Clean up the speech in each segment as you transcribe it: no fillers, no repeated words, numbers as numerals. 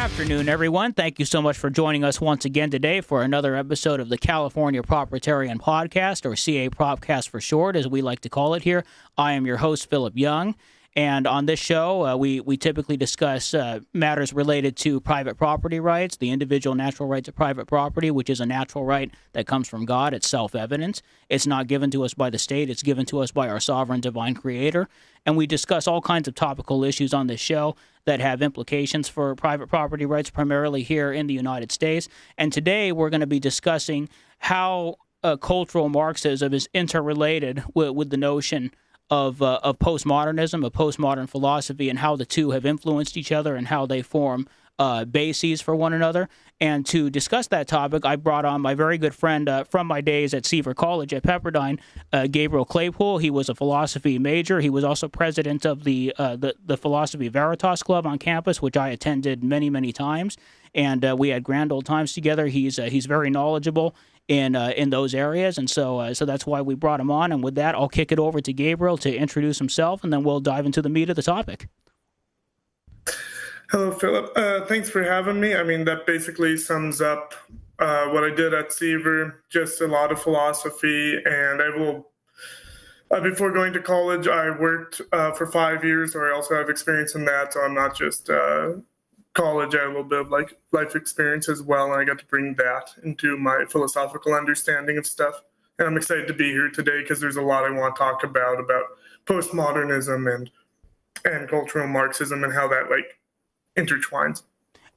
afternoon, everyone. Thank you so much for joining us once again today for another episode of the California Proprietarian Podcast, or CA Propcast for short, as we like to call it here. I am your host, Philip Young. And on this show, we typically discuss matters related to private property rights, the individual natural rights of private property, which is a natural right that comes from God. It's self-evident. It's not given to us by the state. It's given to us by our sovereign divine creator. And we discuss all kinds of topical issues on this show that have implications for private property rights, primarily here in the United States. And today we're going to be discussing how cultural Marxism is interrelated with the notion of postmodernism, of postmodern philosophy, and how the two have influenced each other and how they form bases for one another. And to discuss that topic, I brought on my very good friend from my days at Seaver College at Pepperdine, Gabriel Claypool. He was a philosophy major. He was also president of the Philosophy Veritas Club on campus, which I attended many, many times. And we had grand old times together. He's very knowledgeable in those areas, and so that's why we brought him on. And with that, I'll kick it over to Gabriel to introduce himself, and then we'll dive into the meat of the topic. Hello, Philip. Thanks for having me. I mean, that basically sums up what I did at Seaver, just a lot of philosophy. And I will, before going to college, I worked for 5 years, so I also have experience in that. So I'm not just college, I had a little bit of life experience as well, and I got to bring that into my philosophical understanding of stuff. And I'm excited to be here today because there's a lot I want to talk about postmodernism and cultural Marxism and how that intertwines.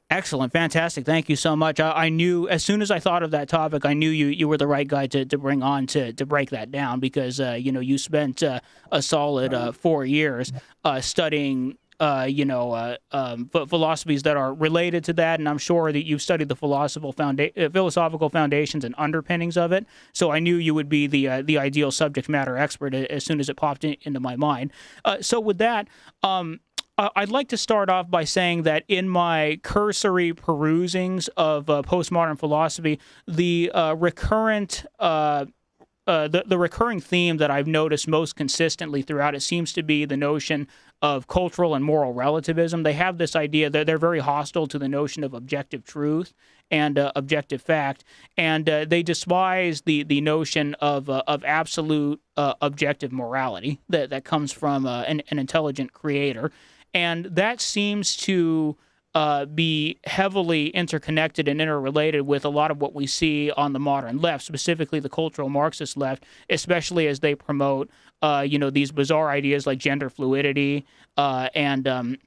Excellent. Fantastic. Thank you so much. I knew as soon as I thought of that topic, I knew you were the right guy to bring on to break that down, because you spent a solid 4 years studying philosophies that are related to that, and I'm sure that you've studied the philosophical foundations and underpinnings of it. So I knew you would be the ideal subject matter expert as soon as it popped into my mind. So with that, I'd like to start off by saying that in my cursory perusings of postmodern philosophy, the recurring theme that I've noticed most consistently throughout it seems to be the notion of cultural and moral relativism. They have this idea that they're very hostile to the notion of objective truth and objective fact, and they despise the notion of absolute objective morality that comes from an intelligent creator. And that seems to be heavily interconnected and interrelated with a lot of what we see on the modern left, specifically the cultural Marxist left, especially as they promote, these bizarre ideas like gender fluidity and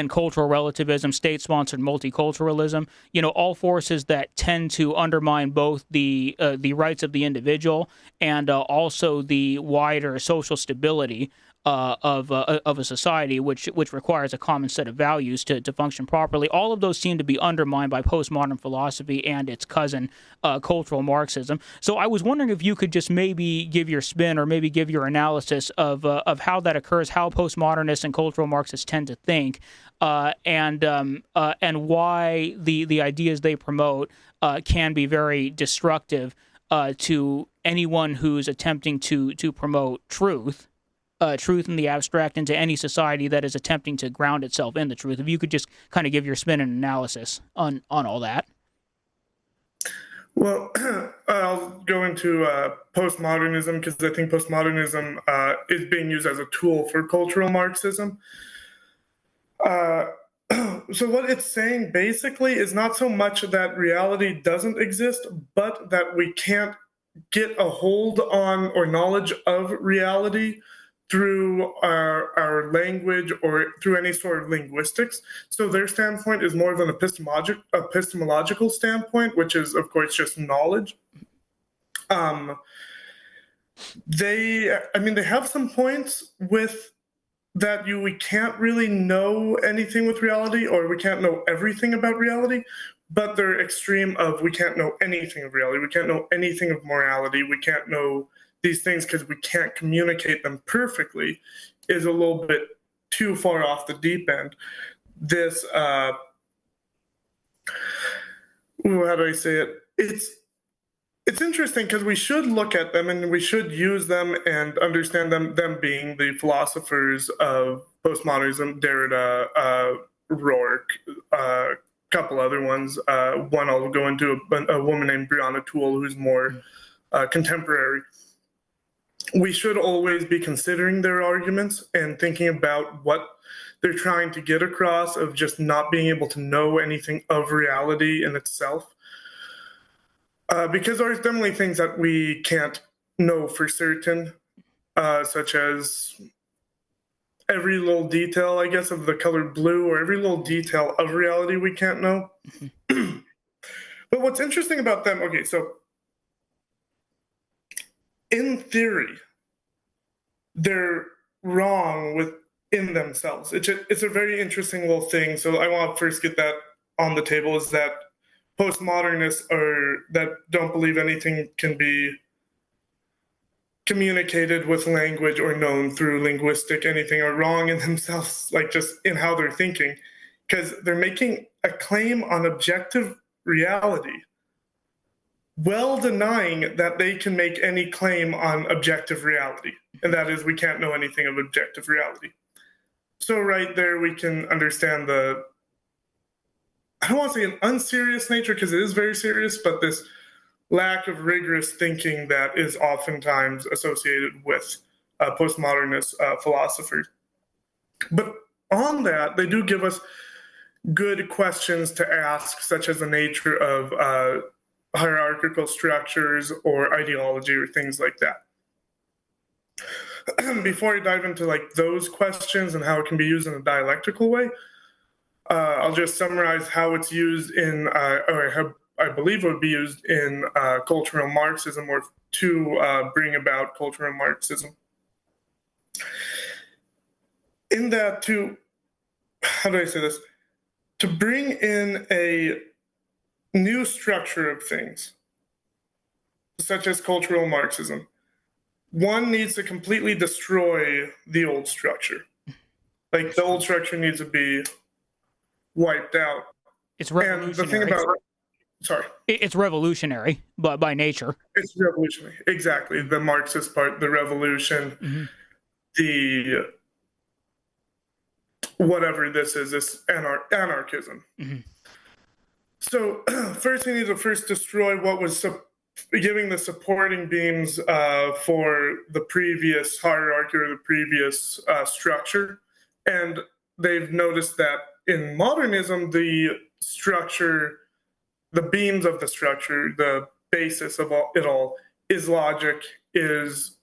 cultural relativism, state-sponsored multiculturalism. All forces that tend to undermine both the rights of the individual and also the wider social stability of a society, which requires a common set of values to function properly. All of those seem to be undermined by postmodern philosophy and its cousin, cultural Marxism. So I was wondering if you could just maybe give your spin or maybe give your analysis of how that occurs, how postmodernists and cultural Marxists tend to think, and why the ideas they promote can be very destructive to anyone who's attempting to promote truth in the abstract, into any society that is attempting to ground itself in the truth. If you could just kind of give your spin and analysis on all that. Well, I'll go into postmodernism, because I think postmodernism is being used as a tool for cultural Marxism. So what it's saying basically is not so much that reality doesn't exist, but that we can't get a hold on or knowledge of reality through our language or through any sort of linguistics. So their standpoint is more of an epistemological standpoint, which is, of course, just knowledge. They have some points with that we can't really know anything with reality, or we can't know everything about reality, but they're extreme of we can't know anything of reality, we can't know anything of morality, we can't know these things because we can't communicate them perfectly, is a little bit too far off the deep end. This, how do I say it? It's interesting because we should look at them and we should use them and understand them being the philosophers of postmodernism, Derrida, Rourke, couple other ones. One I'll go into, a woman named Brianna Toole, who's more contemporary. We should always be considering their arguments and thinking about what they're trying to get across, of just not being able to know anything of reality in itself. Because there's definitely things that we can't know for certain, such as every little detail, I guess, of the color blue, or every little detail of reality we can't know. But what's interesting about them, okay, so in theory, they're wrong within themselves. It's a very interesting little thing. So I want to first get that on the table, is that postmodernists that don't believe anything can be communicated with language or known through linguistic anything are wrong in themselves, like just in how they're thinking, because they're making a claim on objective reality, well denying that they can make any claim on objective reality, and that is, we can't know anything of objective reality. So right there we can understand the, I don't want to say an unserious nature, because it is very serious, but this lack of rigorous thinking that is oftentimes associated with postmodernist philosophers. But on that, they do give us good questions to ask, such as the nature of hierarchical structures or ideology or things like that. Before I dive into like those questions and how it can be used in a dialectical way, I'll just summarize how it's used in, or how I believe it would be used in cultural Marxism, or to bring about cultural Marxism. In that, how do I say this? To bring in a new structure of things, such as cultural Marxism, one needs to completely destroy the old structure. Like, the old structure needs to be wiped out. It's revolutionary. And the thing about, sorry. It's revolutionary by nature. It's revolutionary. Exactly. The Marxist part, the revolution, the whatever this is, this anarchism. So first we need to destroy what was giving the supporting beams for the previous hierarchy or the previous structure. And they've noticed that in modernism, the structure, the beams of the structure, the basis of it all is logic, is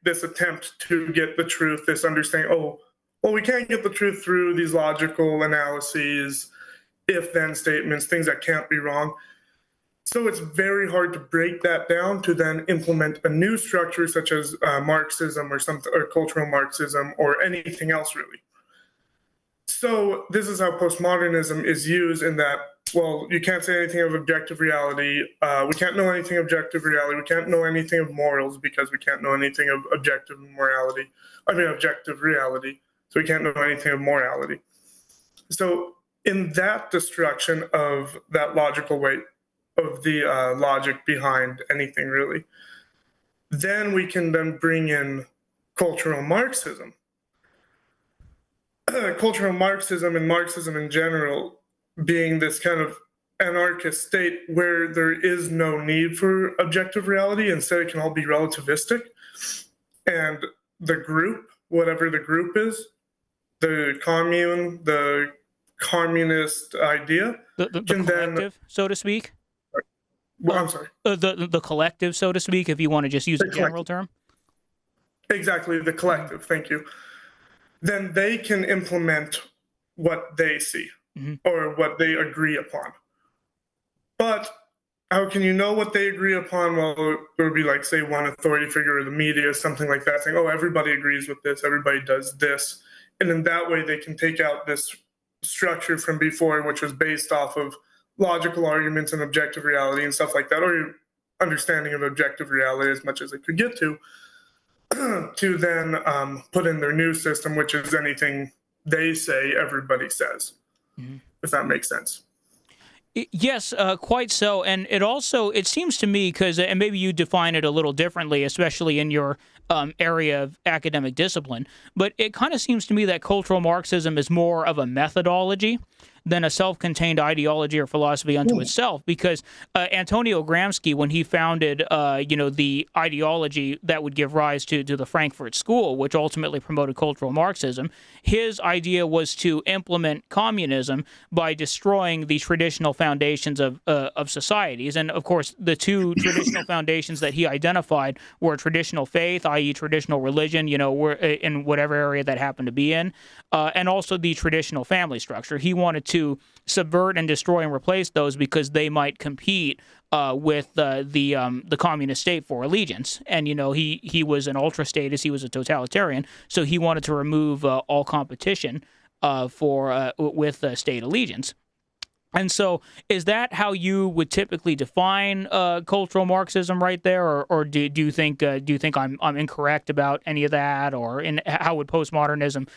this attempt to get the truth, this understanding, oh, well, we can't get the truth through these logical analyses, if-then statements, things that can't be wrong. So it's very hard to break that down to then implement a new structure such as Marxism or cultural Marxism or anything else really. So this is how postmodernism is used, in that, well, you can't say anything of objective reality. We can't know anything of objective reality. We can't know anything of morals because we can't know anything of objective reality. So we can't know anything of morality. So in that destruction of that logical weight, of the logic behind anything really, then we can then bring in cultural Marxism. Cultural Marxism and Marxism in general being this kind of anarchist state where there is no need for objective reality. Instead, it can all be relativistic. And the group, whatever the group is, the commune, the communist idea, the collective, so to speak. Well, I'm sorry. The collective, so to speak, if you want to just use a general term. Exactly, the collective. Thank you. Then they can implement what they see or what they agree upon. But how can you know what they agree upon? Well, it would be like, say, one authority figure or the media, something like that, saying, oh, everybody agrees with this, everybody does this. And in that way, they can take out this structure from before, which was based off of logical arguments and objective reality and stuff like that, or your understanding of objective reality as much as it could get to then put in their new system, which is anything they say, everybody says, if that makes sense. Yes, quite so. And it seems to me, and maybe you define it a little differently, especially in your area of academic discipline, but it kind of seems to me that cultural Marxism is more of a methodology. than a self-contained ideology or philosophy unto itself. Because Antonio Gramsci, when he founded, the ideology that would give rise to the Frankfurt School, which ultimately promoted cultural Marxism, his idea was to implement communism by destroying the traditional foundations of societies. And of course, the two traditional foundations that he identified were traditional faith, i.e., traditional religion, in whatever area that happened to be in, and also the traditional family structure. He wanted to subvert and destroy and replace those because they might compete with the communist state for allegiance. And he was an ultra statist, he was a totalitarian, so he wanted to remove all competition with state allegiance. And so, is that how you would typically define cultural Marxism, right there, or do you think I'm incorrect about any of that, or how would postmodernism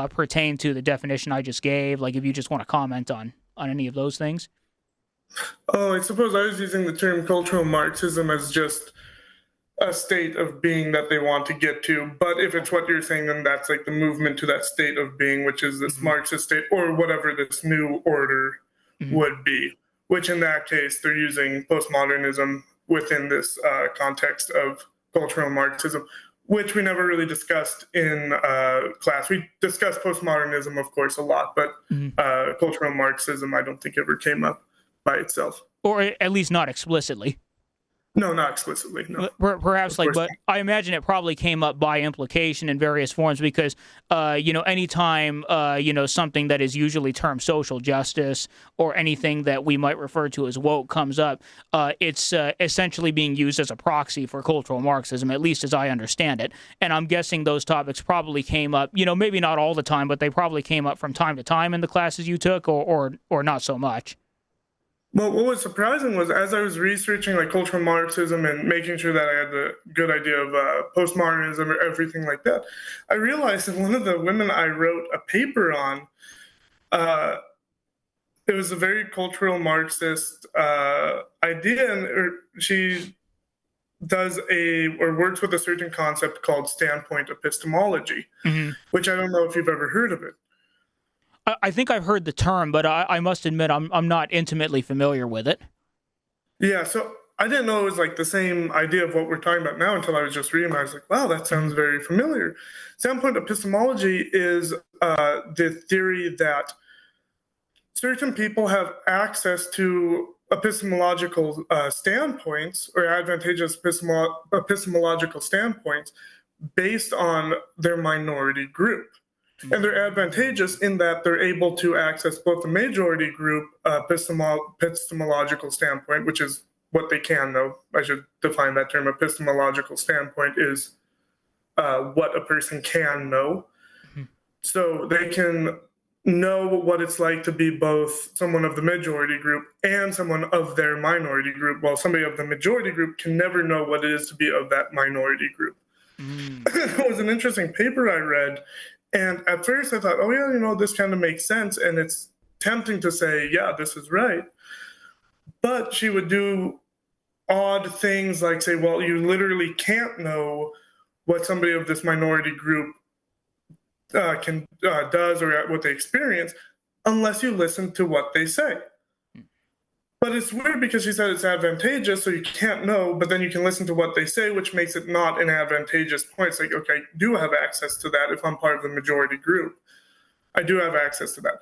pertain to the definition I just gave? Like, if you just want to comment on any of those things. Oh, I suppose I was using the term cultural Marxism as just a state of being that they want to get to. But if it's what you're saying, then that's like the movement to that state of being, which is this Marxist state, or whatever this new order would be, which in that case, they're using postmodernism within this context of cultural Marxism, which we never really discussed in class. We discussed postmodernism, of course, a lot, but cultural Marxism, I don't think ever came up by itself. Or at least not explicitly. No, not explicitly. No, perhaps but I imagine it probably came up by implication in various forms because, anytime something that is usually termed social justice or anything that we might refer to as woke comes up, it's essentially being used as a proxy for cultural Marxism, at least as I understand it. And I'm guessing those topics probably came up, maybe not all the time, but they probably came up from time to time in the classes you took, or not so much. Well, what was surprising was as I was researching like cultural Marxism and making sure that I had the good idea of postmodernism or everything like that, I realized that one of the women I wrote a paper on, it was a very cultural Marxist idea, and she does works with a certain concept called standpoint epistemology, which I don't know if you've ever heard of it. I think I've heard the term, but I must admit I'm not intimately familiar with it. Yeah, so I didn't know it was like the same idea of what we're talking about now until I was just reading. I was like, wow, that sounds very familiar. Standpoint epistemology is the theory that certain people have access to epistemological standpoints or advantageous epistemological standpoints based on their minority group. And they're advantageous in that they're able to access both the majority group epistemological standpoint, which is what they can know. I should define that term. Epistemological standpoint is what a person can know. So they can know what it's like to be both someone of the majority group and someone of their minority group, while somebody of the majority group can never know what it is to be of that minority group. It was an interesting paper I read. And at first I thought, oh yeah, this kind of makes sense. And it's tempting to say, yeah, this is right. But she would do odd things like say, well, you literally can't know what somebody of this minority group does or what they experience unless you listen to what they say. But it's weird because she said it's advantageous, so you can't know, but then you can listen to what they say, which makes it not an advantageous point. It's like, okay, I do have access to that if I'm part of the majority group. I do have access to that.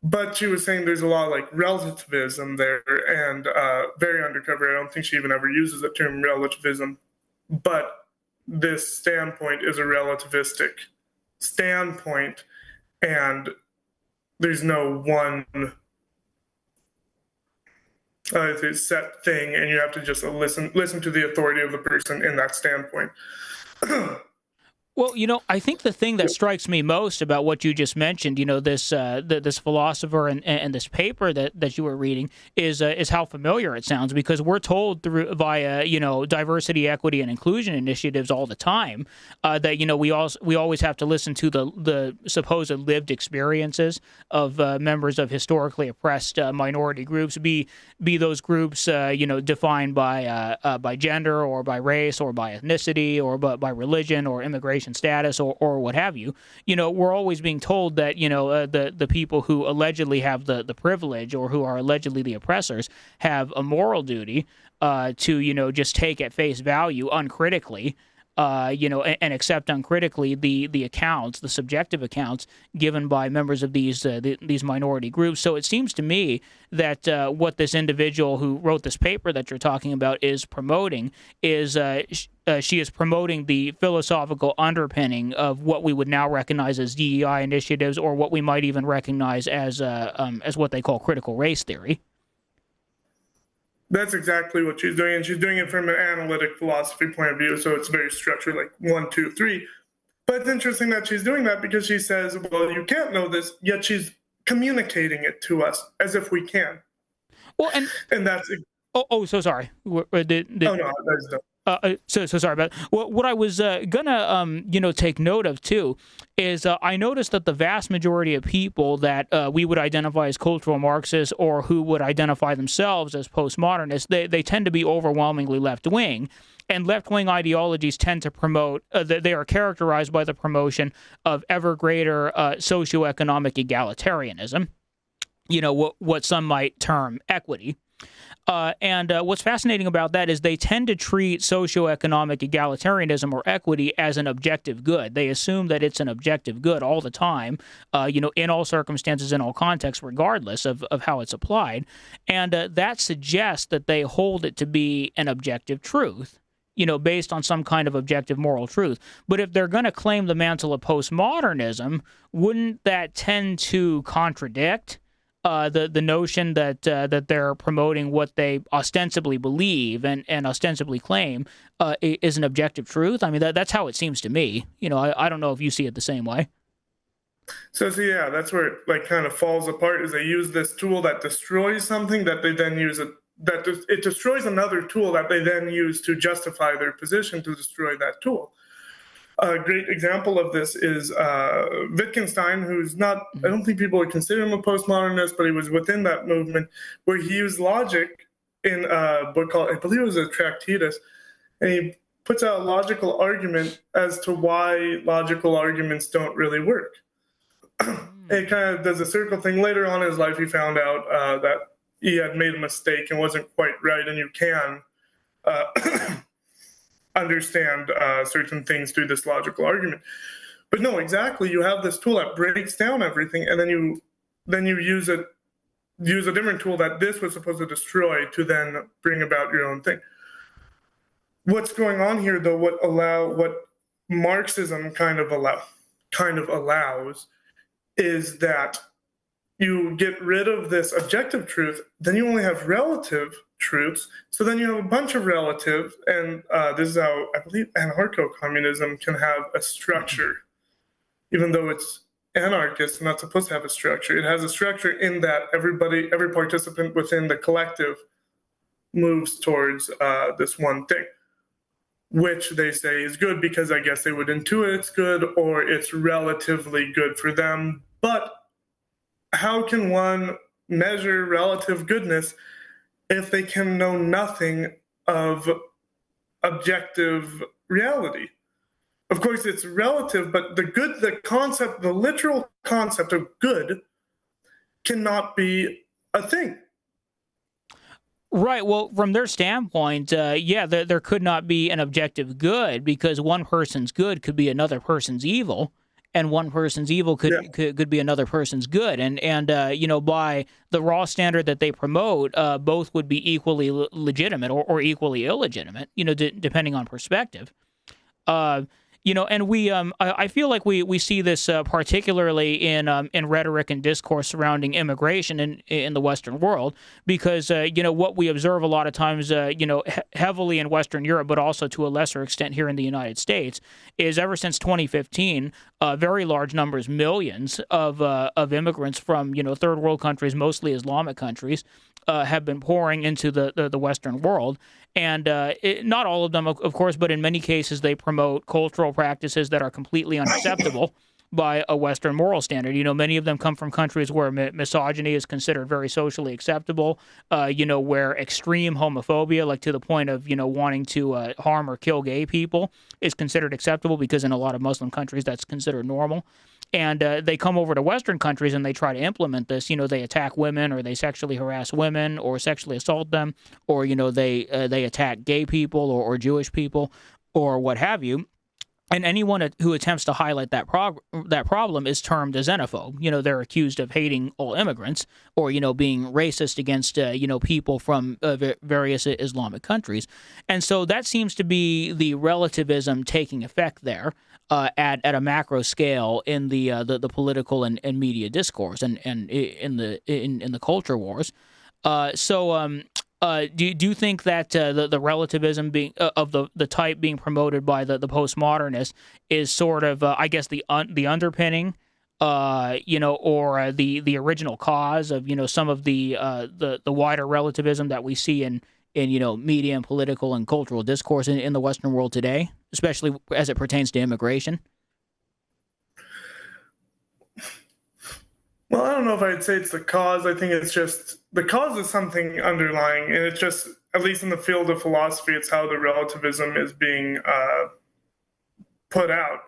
But she was saying there's a lot of like relativism there and very undercover. I don't think she even ever uses the term relativism. But this standpoint is a relativistic standpoint, and there's no one set thing, and you have to just listen to the authority of the person in that standpoint. Well, I think the thing that strikes me most about what you just mentioned, this this philosopher and this paper that you were reading is how familiar it sounds, because we're told via diversity, equity, and inclusion initiatives all the time that we always have to listen to the supposed lived experiences of members of historically oppressed minority groups, be those groups defined by gender or by race or by ethnicity or by religion or immigration civilization status or what have you. We're always being told that the people who allegedly have the privilege or who are allegedly the oppressors have a moral duty to just take at face value uncritically. And accept uncritically the accounts, the subjective accounts given by members of these minority groups. So it seems to me that what this individual who wrote this paper that you're talking about is promoting is she is promoting the philosophical underpinning of what we would now recognize as DEI initiatives, or what we might even recognize as what they call critical race theory. That's exactly what she's doing, and she's doing it from an analytic philosophy point of view. So it's very structured, like 1, 2, 3. But it's interesting that she's doing that because she says, "Well, you can't know this," yet she's communicating it to us as if we can. Well, and that's so sorry. oh no, that's done. So sorry about what I was gonna take note of too is I noticed that the vast majority of people that we would identify as cultural Marxists or who would identify themselves as postmodernists, they tend to be overwhelmingly left wing, and left wing ideologies tend to promote. They are characterized by the promotion of ever greater socioeconomic egalitarianism. What some might term equity. And what's fascinating about that is they tend to treat socioeconomic egalitarianism or equity as an objective good. They assume that it's an objective good all the time, in all circumstances, in all contexts, regardless of how it's applied. And that suggests that they hold it to be an objective truth, based on some kind of objective moral truth. But if they're going to claim the mantle of postmodernism, wouldn't that tend to contradict the notion that they're promoting what they ostensibly believe and ostensibly claim is an objective truth? I mean, that's how it seems to me. I don't know if you see it the same way. So yeah, that's where it kind of falls apart. Is they use this tool that destroys something that they then use it destroys another tool that they then use to justify their position to destroy that tool. A great example of this is Wittgenstein, who's not, I don't think people would consider him a postmodernist, but he was within that movement, where he used logic in a book called, I believe it was a Tractatus, and he puts out a logical argument as to why logical arguments don't really work. It kind of does a circle thing. Later on in his life, he found out that he had made a mistake and wasn't quite right, and you can understand certain things through this logical argument. But no, exactly, you have this tool that breaks down everything, and then you use a different tool that this was supposed to destroy to then bring about your own thing. What's going on here, though, what Marxism kind of allows is that you get rid of this objective truth, then you only have relative truths. So then you have a bunch of relative, and this is how I believe anarcho-communism can have a structure. Even though it's anarchist, not supposed to have a structure. It has a structure in that every participant within the collective moves towards this one thing, which they say is good because I guess they would intuit it's good or it's relatively good for them. But how can one measure relative goodness if they can know nothing of objective reality? Of course, it's relative, but the literal concept of good cannot be a thing. Right. Well, from their standpoint, there could not be an objective good because one person's good could be another person's evil. And one person's evil could be another person's good, and by the raw standard that they promote, both would be equally legitimate or equally illegitimate, depending on perspective. And I feel like we see this particularly in rhetoric and discourse surrounding immigration in the Western world, because what we observe a lot of times, heavily in Western Europe, but also to a lesser extent here in the United States, is ever since 2015, very large numbers, millions of immigrants from third world countries, mostly Islamic countries, have been pouring into the Western world. And not all of them, of course, but in many cases, they promote cultural practices that are completely unacceptable by a Western moral standard. Many of them come from countries where misogyny is considered very socially acceptable, where extreme homophobia, like to the point of, wanting to harm or kill gay people, is considered acceptable because in a lot of Muslim countries that's considered normal. And they come over to Western countries and they try to implement this. They attack women, or they sexually harass women, or sexually assault them, or they attack gay people or Jewish people, or what have you. And anyone who attempts to highlight that problem is termed a xenophobe. They're accused of hating all immigrants, or being racist against people from various Islamic countries. And so that seems to be the relativism taking effect there at a macro scale in the political and media discourse and in the culture wars. Do you think that the relativism being of the type being promoted by the postmodernists is sort of I guess the underpinning, or the original cause of some of the wider relativism that we see in media and political and cultural discourse in the Western world today, especially as it pertains to immigration? Well, I don't know if I'd say it's the cause. I think it's just the cause is something underlying, and it's just, at least in the field of philosophy, it's how the relativism is being put out.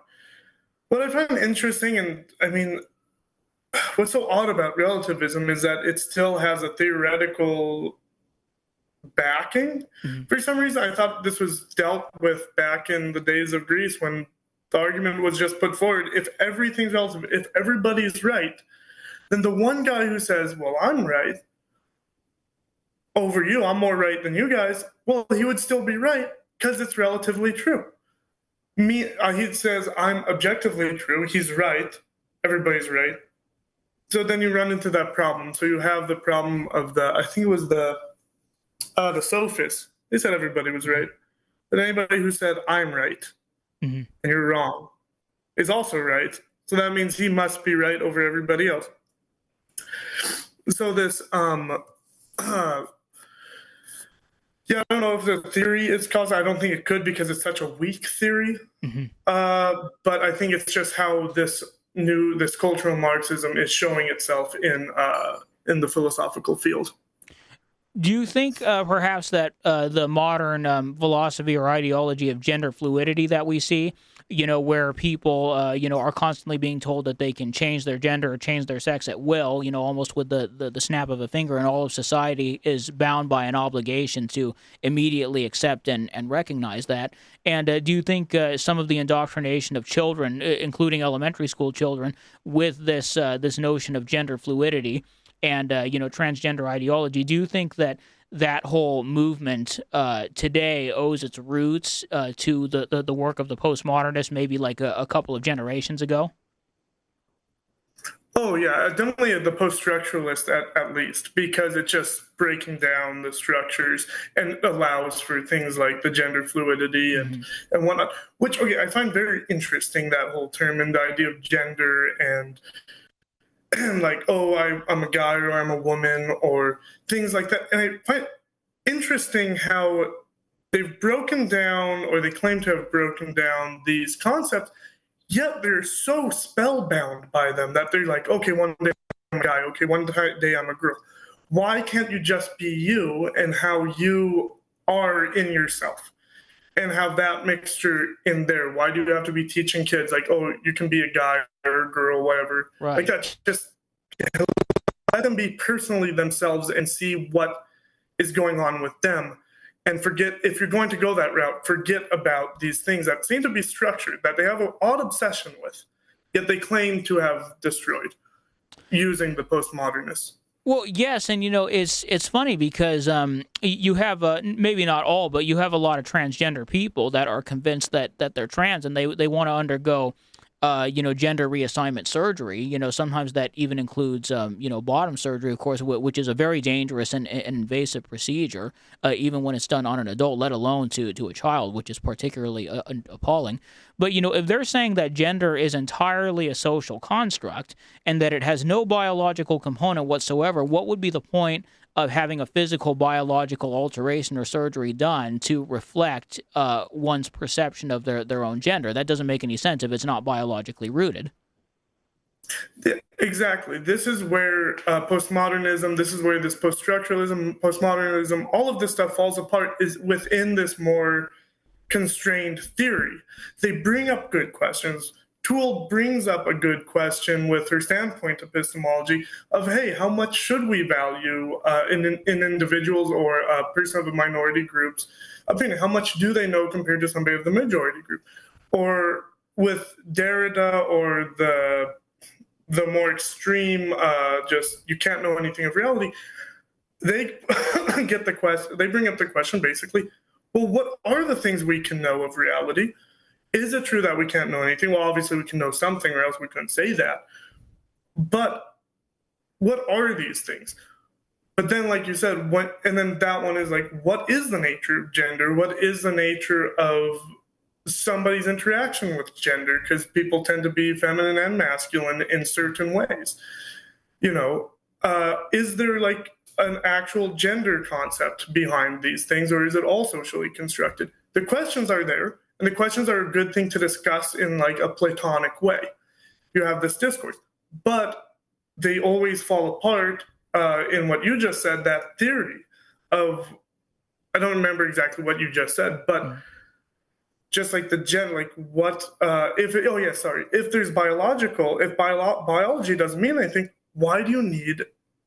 What I find interesting, and I mean, what's so odd about relativism is that it still has a theoretical backing. Mm-hmm. For some reason, I thought this was dealt with back in the days of Greece when the argument was just put forward. If everything's relative, if everybody's right, then the one guy who says, well, I'm right over you, I'm more right than you guys, well, he would still be right because it's relatively true. He says, I'm objectively true, he's right, everybody's right. So then you run into that problem. So you have the problem of I think it was the sophists. They said everybody was right. But anybody who said, I'm right, Mm-hmm. and you're wrong, is also right. So that means he must be right over everybody else. So this, I don't know if the theory is caused. I don't think it could because it's such a weak theory. Mm-hmm. But I think it's just how this cultural Marxism is showing itself in the philosophical field. Do you think perhaps that the modern philosophy or ideology of gender fluidity that we see, where people, are constantly being told that they can change their gender or change their sex at will, almost with the snap of a finger, and all of society is bound by an obligation to immediately accept and recognize that? And do you think some of the indoctrination of children, including elementary school children, with this notion of gender fluidity and transgender ideology, do you think that whole movement today owes its roots to the work of the postmodernists, maybe like a couple of generations ago? Oh yeah, definitely the post-structuralist at least, because it's just breaking down the structures and allows for things like the gender fluidity and whatnot. Which, okay, I find very interesting, that whole term and the idea of gender and like, oh, I'm a guy or I'm a woman or things like that. And I find interesting how they've broken down, or they claim to have broken down, these concepts, yet they're so spellbound by them that they're like, okay, one day I'm a guy, okay, one day I'm a girl. Why can't you just be you and how you are in yourself and have that mixture in there? Why do you have to be teaching kids like, oh, you can be a guy or a girl, whatever? Right. Like that, just let them be personally themselves and see what is going on with them. And forget, if you're going to go that route, forget about these things that seem to be structured, that they have an odd obsession with, yet they claim to have destroyed using the postmodernists. Well, yes, and it's funny because you have maybe not all, but you have a lot of transgender people that are convinced that they're trans, and they want to undergo gender reassignment surgery. Sometimes that even includes bottom surgery, of course, which is a very dangerous and invasive procedure, even when it's done on an adult, let alone to a child, which is particularly appalling. But if they're saying that gender is entirely a social construct and that it has no biological component whatsoever, what would be the point of having a physical biological alteration or surgery done to reflect one's perception of their own gender? That doesn't make any sense if it's not biologically rooted. Exactly. This is where postmodernism, this is where this post-structuralism, postmodernism, all of this stuff falls apart, is within this more constrained theory. They bring up good questions. Toole brings up a good question with her standpoint epistemology of, hey, how much should we value in individuals or a person of the minority group's opinion? How much do they know compared to somebody of the majority group? Or with Derrida or the more extreme, just you can't know anything of reality, they get the question. They bring up the question basically. Well, what are the things we can know of reality? Is it true that we can't know anything? Well, obviously we can know something, or else we couldn't say that. But what are these things? But then, like you said, what? And then that one is like, what is the nature of gender? What is the nature of somebody's interaction with gender? Because people tend to be feminine and masculine in certain ways. Is there like an actual gender concept behind these things, or is it all socially constructed? The questions are there, and the questions are a good thing to discuss in like a Platonic way. You have this discourse, but they always fall apart in what you just said, that theory of, I don't remember exactly what you just said, but just like the like what, if there's biological, if biology doesn't mean anything, why do you need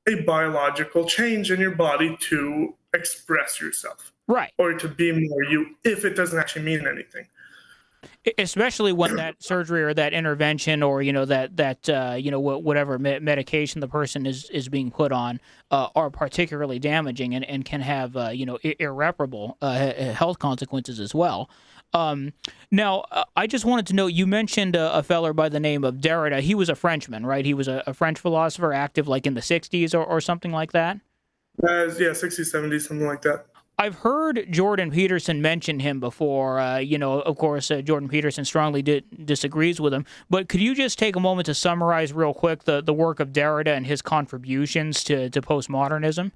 a biological change in your body to express yourself? Right. Or to be more you, if it doesn't actually mean anything? Especially when that surgery or that intervention or whatever medication the person is being put on are particularly damaging and can have irreparable health consequences as well. Now, I just wanted to know, you mentioned a feller by the name of Derrida. He was a Frenchman, right? He was a French philosopher, active like in the 60s or something like that? Yeah, 60s, 70s, something like that. I've heard Jordan Peterson mention him before. Of course, Jordan Peterson strongly disagrees with him. But could you just take a moment to summarize real quick the work of Derrida and his contributions to postmodernism?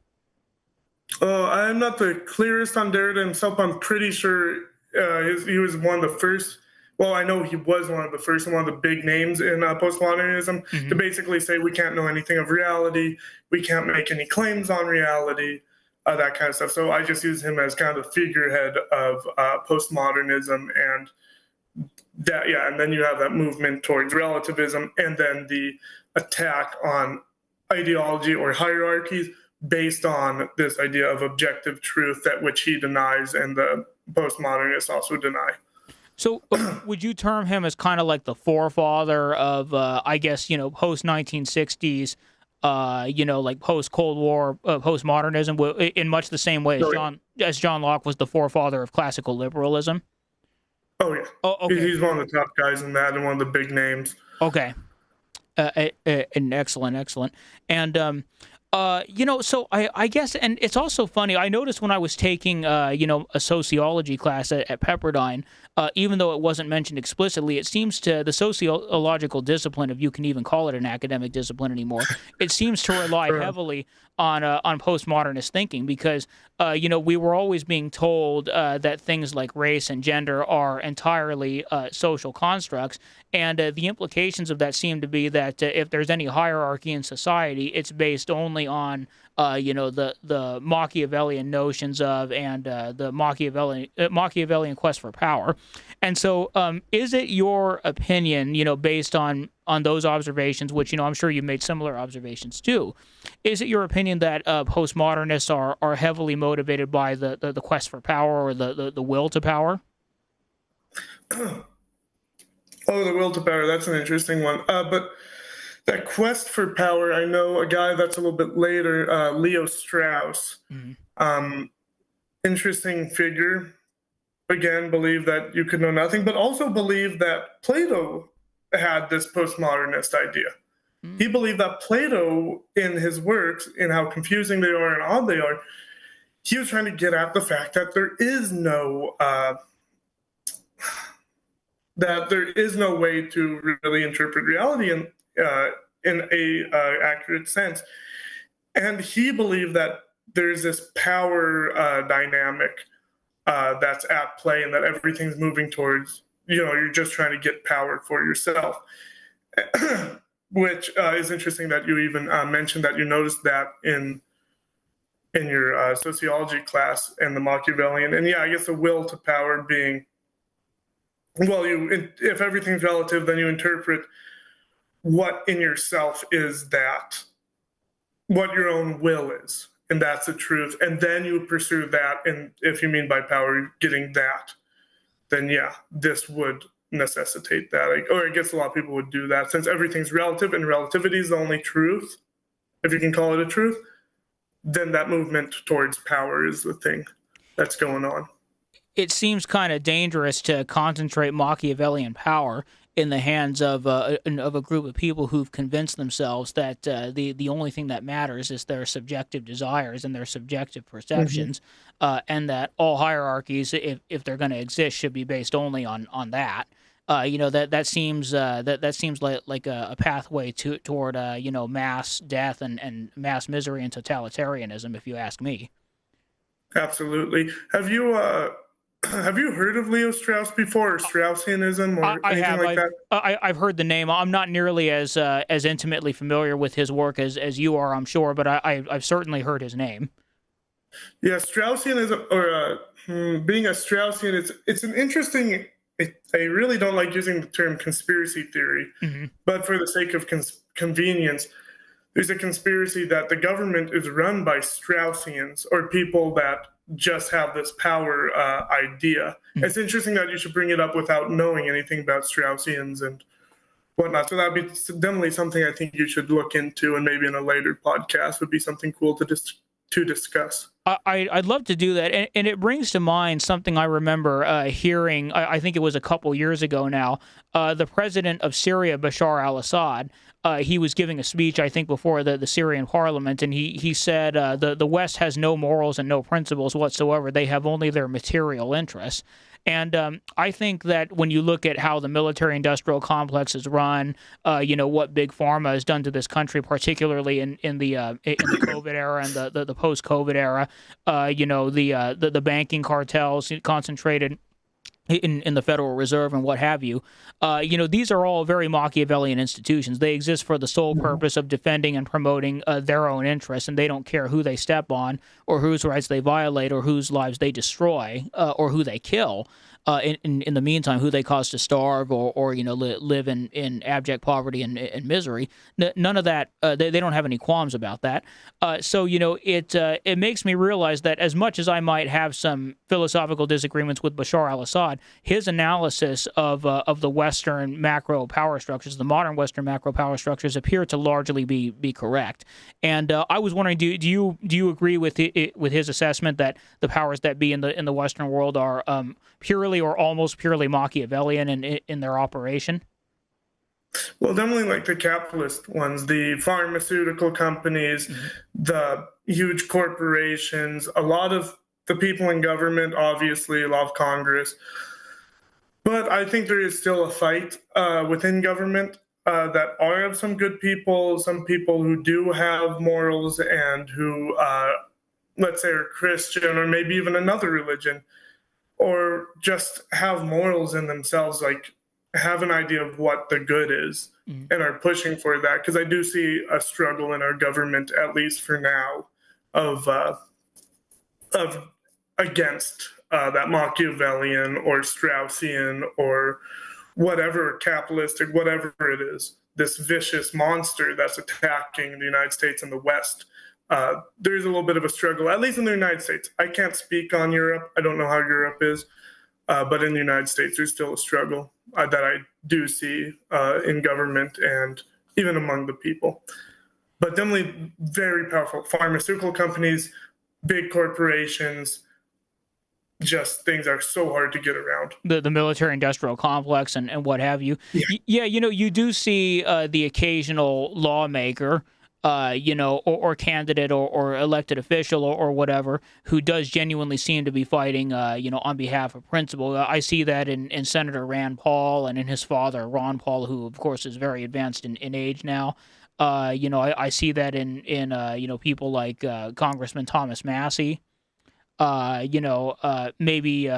I'm not the clearest on Derrida himself. I'm pretty sure he was one of the first. Well, I know he was one of the first and one of the big names in postmodernism to basically say we can't know anything of reality, we can't make any claims on reality, that kind of stuff. So I just use him as kind of the figurehead of postmodernism, and that, yeah, and then you have that movement towards relativism, and then the attack on ideology or hierarchies based on this idea of objective truth, that which he denies and the postmodernists also deny. So would you term him as kind of like the forefather of, I guess, post 1960s, like post Cold War postmodernism, in much the same way as John Locke was the forefather of classical liberalism? Oh yeah. Oh, okay. He's one of the top guys in that and one of the big names. Okay. Excellent. And so I guess, and it's also funny. I noticed when I was taking, a sociology class at Pepperdine, even though it wasn't mentioned explicitly, it seems to the sociological discipline, if you can even call it an academic discipline anymore, it seems to rely heavily on postmodernist thinking because, we were always being told that things like race and gender are entirely social constructs, and the implications of that seem to be that if there's any hierarchy in society, it's based only on the Machiavellian notions of and the Machiavellian quest for power. And so, is it your opinion, based on those observations, which I'm sure you've made similar observations too? Is it your opinion that postmodernists are heavily motivated by the quest for power or the will to power? Oh, the will to power. That's an interesting one. But that quest for power, I know a guy that's a little bit later, Leo Strauss. Interesting figure. Again, believe that you could know nothing, but also believe that Plato had this postmodernist idea. He believed that Plato, in his works, in how confusing they are and odd they are, he was trying to get at the fact that there is no way to really interpret reality in a accurate sense. And he believed that there's this power dynamic that's at play, and that everything's moving towards, you're just trying to get power for yourself. which is interesting that you even mentioned that you noticed that in your sociology class and the Machiavellian. And yeah, I guess the will to power being, well, if everything's relative, then you interpret what in yourself is that, what your own will is, and that's the truth. And then you pursue that. And if you mean by power, getting that, then yeah, this would necessitate that. Or I guess a lot of people would do that since everything's relative and relativity is the only truth, if you can call it a truth, then that movement towards power is the thing that's going on. It seems kind of dangerous to concentrate Machiavellian power in the hands of a group of people who've convinced themselves that the only thing that matters is their subjective desires and their subjective perceptions, and that all hierarchies, if they're going to exist, should be based only on that. That seems that seems like a pathway toward mass death and mass misery and totalitarianism, if you ask me. Absolutely. Have you heard of Leo Strauss before, or Straussianism, or I anything have. like that? I've heard the name. I'm not nearly as intimately familiar with his work as you are, I'm sure, but I've certainly heard his name. Yeah, Straussianism, or being a Straussian, it's an interesting. I really don't like using the term conspiracy theory, Hmm. but for the sake of convenience, there's a conspiracy that the government is run by Straussians, or people that just have this power idea. It's interesting that you should bring it up without knowing anything about Straussians and whatnot. So that'd be definitely something I think you should look into, and maybe in a later podcast would be something cool to discuss. I'd love to do that, and it brings to mind something I remember hearing. I think it was a couple years ago now. The president of Syria, Bashar al-Assad, he was giving a speech, I think, before the Syrian parliament, and he said the West has no morals and no principles whatsoever. They have only their material interests. And I think that when you look at how the military-industrial complex is run, what big pharma has done to this country, particularly in the COVID era and the post-COVID era, the banking cartels concentrated in the Federal Reserve and what have you, these are all very Machiavellian institutions. They exist for the sole purpose of defending and promoting their own interests, and they don't care who they step on or whose rights they violate or whose lives they destroy or who they kill. In the meantime, who they cause to starve or live in abject poverty and misery. None of that. They don't have any qualms about that. It makes me realize that as much as I might have some philosophical disagreements with Bashar al-Assad, his analysis of the Western macro power structures, the modern Western macro power structures, appear to largely be correct. And I was wondering, do you agree with his assessment that the powers that be in the Western world are purely or almost purely Machiavellian in their operation? Well, definitely like the capitalist ones, the pharmaceutical companies, the huge corporations, a lot of the people in government, obviously, a lot of Congress. But I think there is still a fight within government that are of some good people, some people who do have morals and who, let's say, are Christian or maybe even another religion, or just have morals in themselves, like have an idea of what the good is and are pushing for that. Because I do see a struggle in our government, at least for now, of against that Machiavellian or Straussian or whatever capitalistic, whatever it is, this vicious monster that's attacking the United States and the West. There's a little bit of a struggle, at least in the United States. I can't speak on Europe. I don't know how Europe is, but in the United States, there's still a struggle that I do see in government and even among the people. But definitely very powerful pharmaceutical companies, big corporations, just things are so hard to get around. The military industrial complex and what have you. Yeah. Yeah, you do see the occasional lawmaker, or candidate or elected official or whatever who does genuinely seem to be fighting, on behalf of principle. I see that in Senator Rand Paul and in his father, Ron Paul, who of course is very advanced in age now. I see that in people like Congressman Thomas Massey. maybe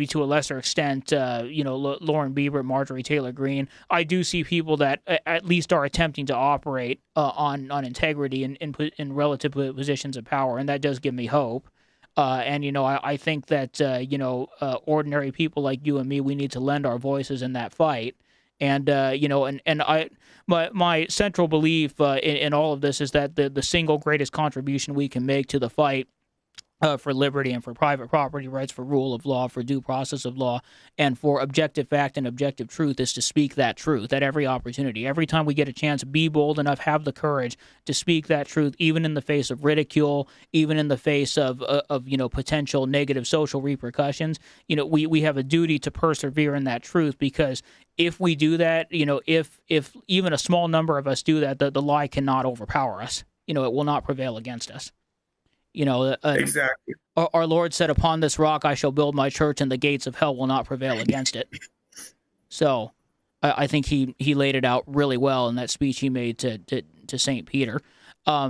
to a lesser extent, Lauren Bieber, Marjorie Taylor Greene. I do see people that at least are attempting to operate on integrity in relative positions of power, and that does give me hope. I think that ordinary people like you and me, we need to lend our voices in that fight. My central belief in all of this is that the single greatest contribution we can make to the fight for liberty and for private property rights, for rule of law, for due process of law, and for objective fact and objective truth is to speak that truth at every opportunity. Every time we get a chance, be bold enough, have the courage to speak that truth, even in the face of ridicule, even in the face of potential negative social repercussions. We have a duty to persevere in that truth, because if we do that, if even a small number of us do that, the lie cannot overpower us. It will not prevail against us. Exactly. Our Lord said, "Upon this rock I shall build my church, and the gates of hell will not prevail against it." So, I think he laid it out really well in that speech he made to Saint Peter. I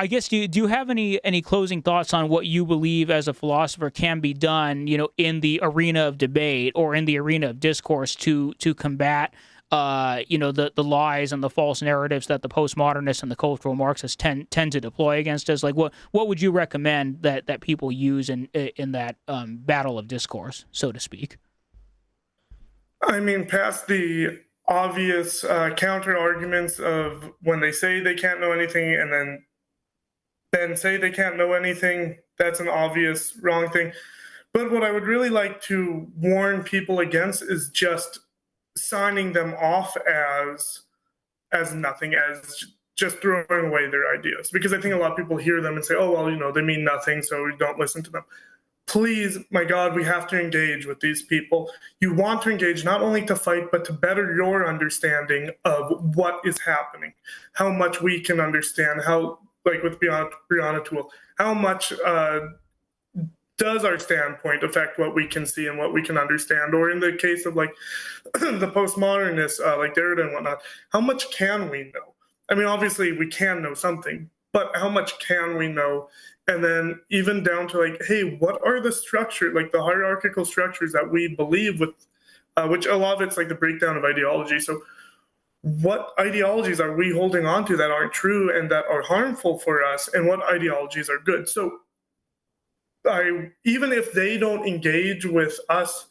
guess do you have any closing thoughts on what you believe as a philosopher can be done, in the arena of debate or in the arena of discourse to combat the lies and the false narratives that the postmodernists and the cultural Marxists tend to deploy against us? Like, what would you recommend that people use in that battle of discourse, so to speak? I mean, past the obvious counter arguments of when they say they can't know anything and then say they can't know anything, that's an obvious wrong thing. But what I would really like to warn people against is just signing them off as nothing, as just throwing away their ideas. Because I think a lot of people hear them and say, oh, well, they mean nothing, so we don't listen to them. Please, my God, we have to engage with these people. You want to engage not only to fight, but to better your understanding of what is happening, how much we can understand, how, like with Brianna Toole, how much does our standpoint affect what we can see and what we can understand? Or in the case of like the postmodernists, like Derrida and whatnot, how much can we know? I mean, obviously we can know something, but how much can we know? And then even down to like, hey, what are the structure, like the hierarchical structures that we believe with, which a lot of it's like the breakdown of ideology. So what ideologies are we holding on to that aren't true and that are harmful for us, and what ideologies are good? So even if they don't engage with us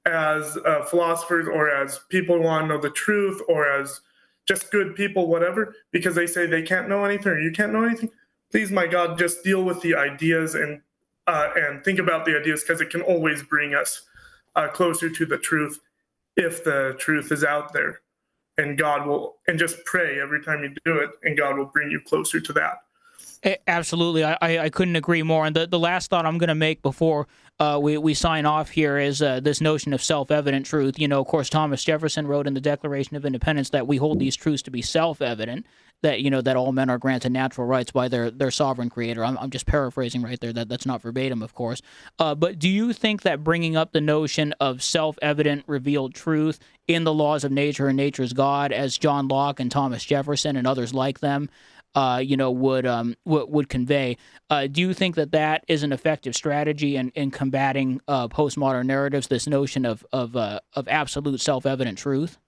as philosophers or as people who want to know the truth or as just good people, whatever, because they say they can't know anything or you can't know anything, please, my God, just deal with the ideas and think about the ideas, because it can always bring us closer to the truth if the truth is out there. And God will, and just pray every time you do it, and God will bring you closer to that. Absolutely. I couldn't agree more. And the last thought I'm going to make before we sign off here is this notion of self-evident truth. Of course, Thomas Jefferson wrote in the Declaration of Independence that we hold these truths to be self-evident, that that all men are granted natural rights by their sovereign creator. I'm just paraphrasing right there. That's not verbatim, of course. But do you think that bringing up the notion of self-evident revealed truth in the laws of nature and nature's God, as John Locke and Thomas Jefferson and others like them would convey. Do you think that is an effective strategy in combating postmodern narratives? This notion of absolute self-evident truth.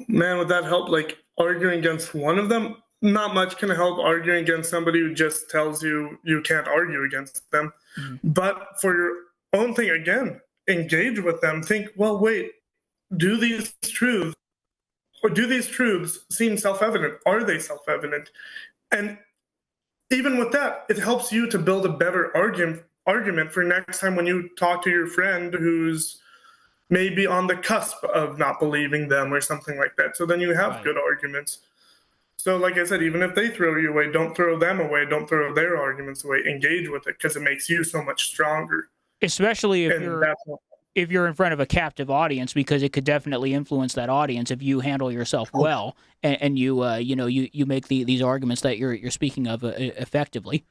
Man, would that help? Like arguing against one of them? Not much can help arguing against somebody who just tells you you can't argue against them. Mm-hmm. But for your own thing, again, engage with them. Think, well, wait, do these truths seem self-evident? Are they self-evident? And even with that, it helps you to build a better argument for next time when you talk to your friend who's maybe on the cusp of not believing them or something like that. So then you have good arguments. So like I said, even if they throw you away, don't throw them away. Don't throw their arguments away. Engage with it, because it makes you so much stronger. Especially if you're in front of a captive audience, because it could definitely influence that audience if you handle yourself well and you make these arguments that you're speaking of effectively.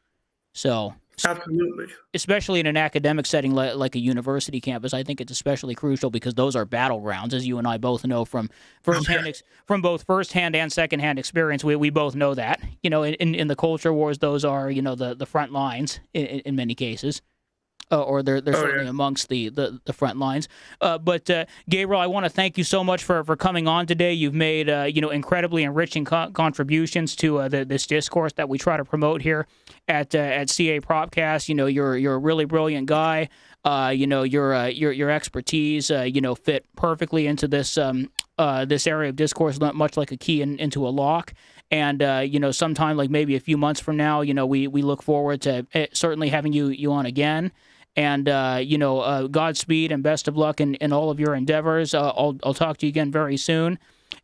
So Absolutely. especially in an academic setting like a university campus. I think it's especially crucial because those are battlegrounds, as you and I both know from Okay. from both firsthand and secondhand experience. We both know that, in the culture wars, those are, the front lines in many cases. Or they're Oh certainly yeah. amongst the front lines. But Gabriel, I want to thank you so much for coming on today. You've made incredibly enriching contributions to this discourse that we try to promote here at CA Propcast. You're a really brilliant guy. Your expertise fit perfectly into this area of discourse, much like a key into a lock. And sometime like maybe a few months from now, we look forward to certainly having you on again. And Godspeed and best of luck in all of your endeavors. I'll talk to you again very soon.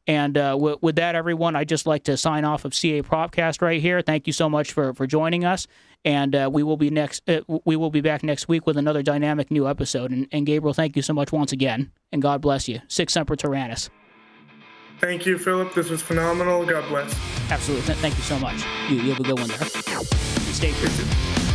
And with that, everyone, I'd just like to sign off of CA Propcast right here. Thank you so much for joining us. And we will be back next week with another dynamic new episode. And Gabriel, thank you so much once again. And God bless you. Sic Semper Tyrannis. Thank you, Philip. This was phenomenal. God bless. Absolutely. Thank you so much. You have a good one there. Stay tuned.